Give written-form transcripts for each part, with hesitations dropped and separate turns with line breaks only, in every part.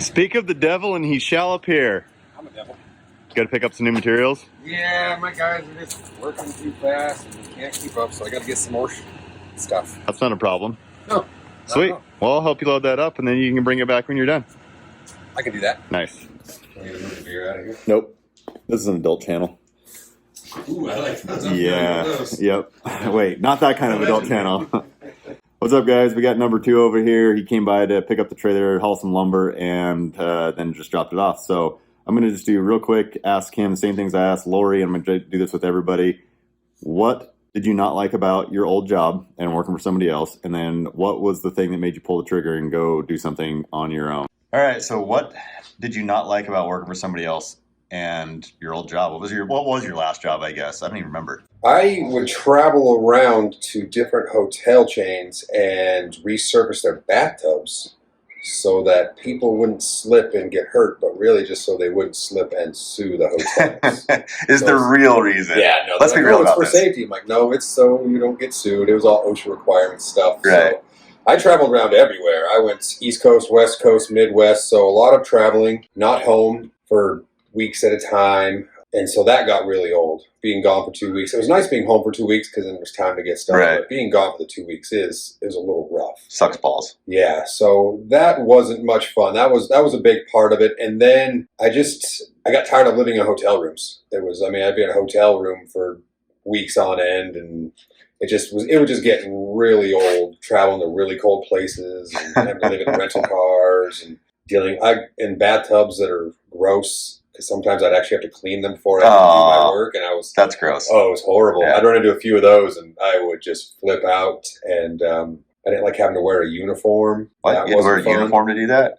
Speak of the devil and he shall appear.
I'm a devil.
Got to pick up some new materials?
Yeah, my guys are just working too fast and can't keep up, so I got to get some more stuff.
That's not a problem.
No.
Sweet. Well, I'll help you load that up, and then you can bring it back when you're done.
I can do that.
Nice.
Can we move the beer out of here?
Nope. This is an adult channel.
Ooh, I like those.
Yeah. Yep. Wait, not that kind of adult channel. What's up, guys? We got number two over here. He came by to pick up the trailer, haul some lumber, and then just dropped it off. So I'm going to just do real quick, ask him the same things I asked Lori, and I'm going to do this with everybody. What did you not like about your old job and working for somebody else? And then what was the thing that made you pull the trigger and go do something on your own? All right, so what did you not like about working for somebody else and your old job? What was your last job, I guess? I don't even remember.
I would travel around to different hotel chains and resurface their bathtubs so that people wouldn't slip and get hurt, but really just so they wouldn't slip and sue the hotels.
Is the real reason?
Yeah, no.
Let's be real
it's
about
for
this.
Safety. I'm like, no, it's so you don't get sued. It was all OSHA requirement stuff.
Right.
So I traveled around everywhere. I went East Coast, West Coast, Midwest, so a lot of traveling, not home for weeks at a time. And so that got really old, being gone for 2 weeks. It was nice being home for 2 weeks because then there's time to get stuff.
Right.
But being gone for the 2 weeks is a little rough.
Sucks balls.
Yeah, so that wasn't much fun. That was a big part of it. And then I got tired of living in hotel rooms. I'd be in a hotel room for weeks on end, and it would just get really old, traveling to really cold places and having to live in rental cars and dealing in bathtubs that are gross. Because sometimes I'd actually have to clean them before I could do my work, and
that's gross.
Oh, it was horrible.
Yeah.
I'd run into a few of those, and I would just flip out. And I didn't like having to wear a uniform.
What? You had to wear a uniform to do that?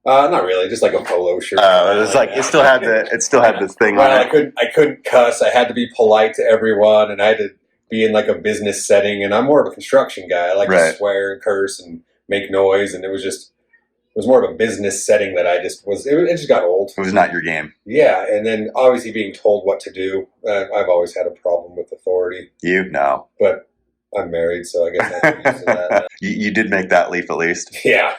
Not really, just like a polo shirt.
It still had this thing on it.
I couldn't cuss. I had to be polite to everyone, and I had to be in like a business setting. And I'm more of a construction guy. I like to swear and curse and make noise, and it was more of a business setting that it just got old. It
was not your game.
Yeah, and then obviously being told what to do. I've always had a problem with authority.
No.
But I'm married, so I guess I'm used to that.
You did make that leap at least.
Yeah,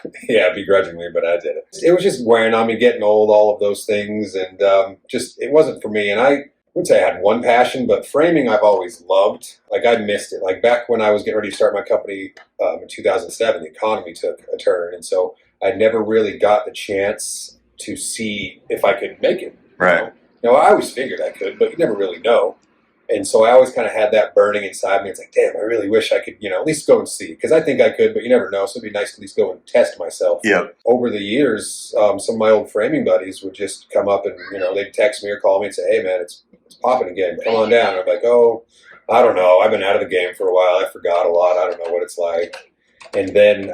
begrudgingly, but I did it. It was just wearing on me, getting old, all of those things, and it wasn't for me. And I wouldn't say I had one passion, but framing I've always loved. Like I missed it. Like back when I was getting ready to start my company in 2007, the economy took a turn, and so I never really got the chance to see if I could make it.
Right.
You know, I always figured I could, but you never really know. And so I always kind of had that burning inside me. It's like, damn, I really wish I could, at least go and see. Because I think I could, but you never know. So it'd be nice to at least go and test myself.
Yep.
Over the years, some of my old framing buddies would just come up and, they'd text me or call me and say, hey, man, it's popping again. Come on down. And I'm like, oh, I don't know. I've been out of the game for a while. I forgot a lot. I don't know what it's like. And then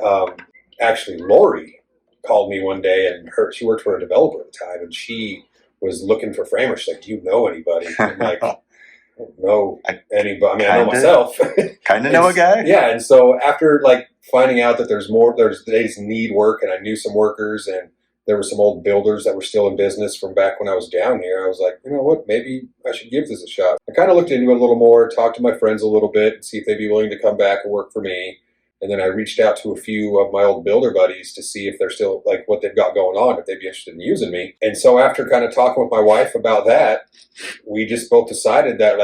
actually Lori called me one day, and she worked for a developer at the time, and she was looking for framers. She's like, do you know anybody? I'm like, I don't know anybody. I mean, I know myself.
Kind of know a guy?
Yeah, and so after finding out that they just need work, and I knew some workers, and there were some old builders that were still in business from back when I was down here, I was like, you know what, maybe I should give this a shot. I kind of looked into it a little more, talked to my friends a little bit, and see if they'd be willing to come back and work for me. And then I reached out to a few of my old builder buddies to see if they're still, what they've got going on, if they'd be interested in using me. And so after kind of talking with my wife about that, we just both decided that,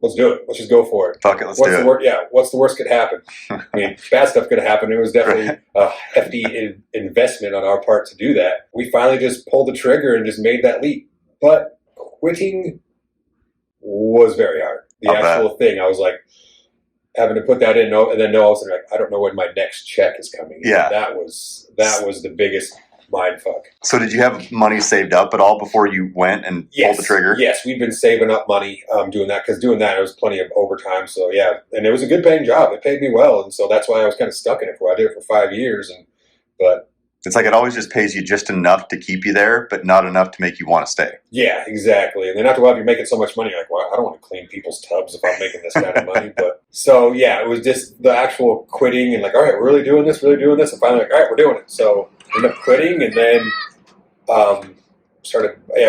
let's do it. Let's just go for it.
Fuck it, let's do it.
What's the worst could happen? I mean, bad stuff could happen. It was definitely a hefty investment on our part to do that. We finally just pulled the trigger and just made that leap. But quitting was very hard. The actual thing, I was like, having to put that in, and then all of a sudden, I don't know when my next check is coming.
Yeah,
that was the biggest mind fuck.
So did you have money saved up at all before you went and pulled the trigger?
Yes, we'd been saving up money doing that, because doing that, it was plenty of overtime. So yeah, and it was a good paying job. It paid me well, and so that's why I was kind of stuck in it I did it for 5 years, but.
It's like it always just pays you just enough to keep you there, but not enough to make you want to stay.
Yeah, exactly. And then after a while, you're making so much money, you're like, well, I don't want to clean people's tubs if I'm making this kind of money. But so, yeah, it was just the actual quitting and all right, we're really doing this. And finally, all right, we're doing it. So we ended up quitting, and then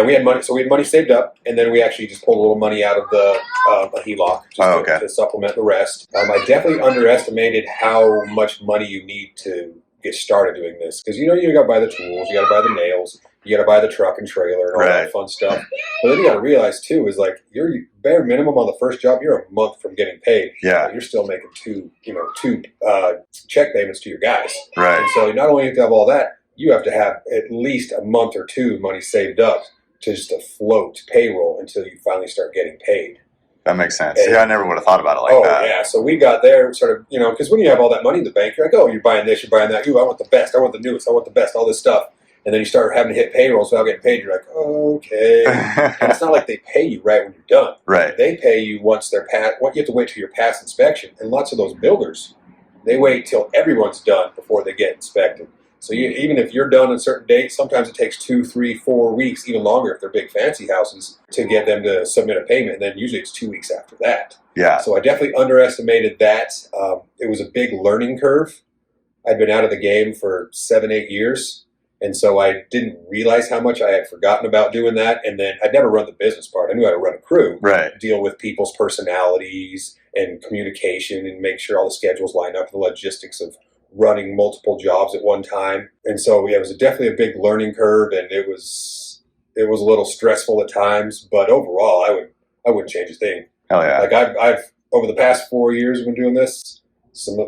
we had money. So we had money saved up, and then we actually just pulled a little money out of the a HELOC to supplement the rest. I definitely underestimated how much money you need to get started doing this. Because you got to buy the tools, you got to buy the nails, you got to buy the truck and trailer and all that fun stuff. But then you got to realize too is like your bare minimum on the first job, you're a month from getting paid.
Yeah.
You're still making two check payments to your guys.
Right.
And so not only have to have all that, you have to have at least a month or two money saved up to just float payroll until you finally start getting paid.
That makes sense. And, I never would have thought about it like that.
Oh, yeah. So we got there sort of, because when you have all that money in the bank, you're like, oh, you're buying this, you're buying that. Ooh, I want the best. I want the newest. I want the best, all this stuff. And then you start having to hit payrolls without getting paid. You're like, okay. And it's not like they pay you right when you're done.
Right.
They pay you once they're passed. You have to wait till you're past inspection. And lots of those builders, they wait till everyone's done before they get inspected. So even if you're done on a certain date, sometimes it takes 2, 3, 4 weeks, even longer if they're big fancy houses, to get them to submit a payment. And then usually it's 2 weeks after that.
Yeah.
So I definitely underestimated that. It was a big learning curve. I'd been out of the game for 7, 8 years. And so I didn't realize how much I had forgotten about doing that. And then I'd never run the business part. I knew how to run a crew, deal with people's personalities and communication and make sure all the schedules line up, the logistics of running multiple jobs at one time. And so it was definitely a big learning curve, and it was a little stressful at times, but overall I wouldn't change a thing.
Hell yeah.
Like I've over the past 4 years I've been doing this,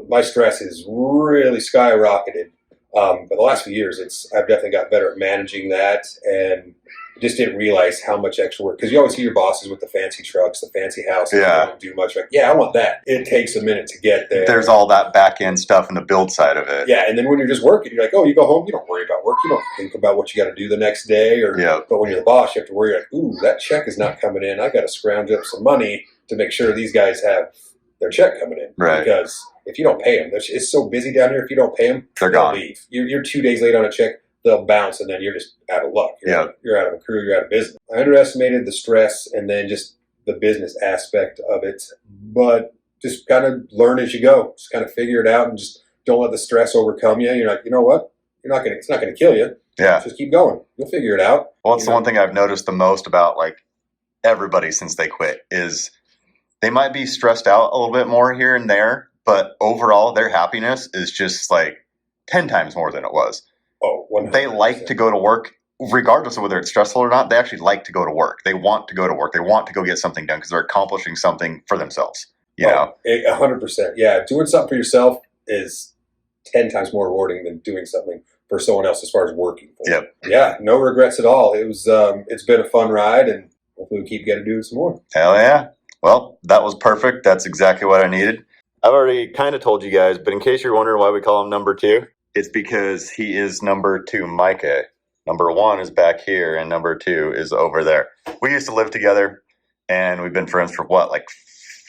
my stress has really skyrocketed. But the last few years I've definitely got better at managing that, and just didn't realize how much extra work, because you always see your bosses with the fancy trucks, the fancy house, and they don't do much. Like, I want that. It takes a minute to get there.
There's all that back end stuff and the build side of it.
Yeah, and then when you're just working, you're like, oh, you go home, you don't worry about work, you don't think about what you got to do the next day. But when you're the boss, you have to worry, like, ooh, that check is not coming in. I got to scrounge up some money to make sure these guys have their check coming in.
Right.
Because if you don't pay them, it's so busy down here. If you don't pay them,
they'll gone.
Leave. You're 2 days late on a check, they'll bounce, and then you're just out of luck. You're out of a crew, you're out of business. I underestimated the stress and then just the business aspect of it, but just kind of learn as you go. Just kind of figure it out and just don't let the stress overcome you. You're like, you know what? It's not gonna kill you.
Yeah.
Just keep going. You'll figure it out.
Well, it's the one thing I've noticed the most about like everybody since they quit is they might be stressed out a little bit more here and there, but overall their happiness is just like 10 times more than it was.
Oh, 100%.
They like to go to work, regardless of whether it's stressful or not. They actually like to go to work. They want to go to work. They want to go get something done because they're accomplishing something for themselves. You know?
100%. Yeah, doing something for yourself is 10 times more rewarding than doing something for someone else as far as working for them. Yeah, no regrets at all. It was, it's been a fun ride, and hopefully we keep getting to do some more.
Hell yeah. Well, that was perfect. That's exactly what I needed. I've already kind of told you guys, but in case you're wondering why we call him number 2, it's because he is number 2 Micah. Number 1 is back here, and number 2 is over there. We used to live together, and we've been friends for what, like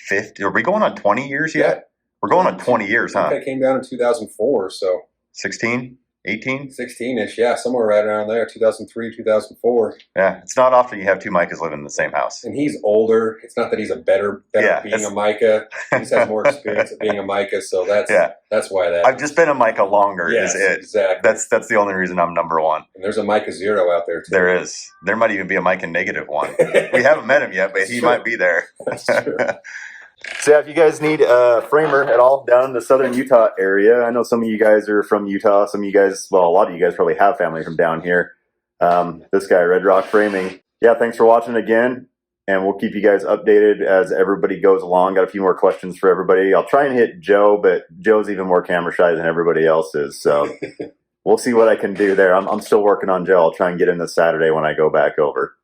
50? Are we going on 20 years yet?
Yeah.
We're going on 20 years, huh?
I think I came down in 2004, so
16, 18,
16-ish. Yeah, somewhere right around there. 2003, 2004.
Yeah, it's not often you have 2 Micahs living in the same house.
And he's older. It's not that he's a better being a Micah. He just has more experience at being a Micah, so that's why that.
I've just been a Micah longer.
Yes,
is it?
Exactly.
That's the only reason I'm number 1.
And there's a Micah 0 out there too.
There is. There might even be a Micah -1. We haven't met him yet, but he might be there.
That's true.
So yeah, if you guys need a framer at all down in the southern Utah area, I know some of you guys are from Utah. Some of you guys, well, a lot of you guys probably have family from down here. This guy, Red Rock Framing. Yeah, thanks for watching again, and we'll keep you guys updated as everybody goes along. Got a few more questions for everybody. I'll try and hit Joe, but Joe's even more camera shy than everybody else is, so we'll see what I can do there. I'm still working on Joe. I'll try and get in this Saturday when I go back over.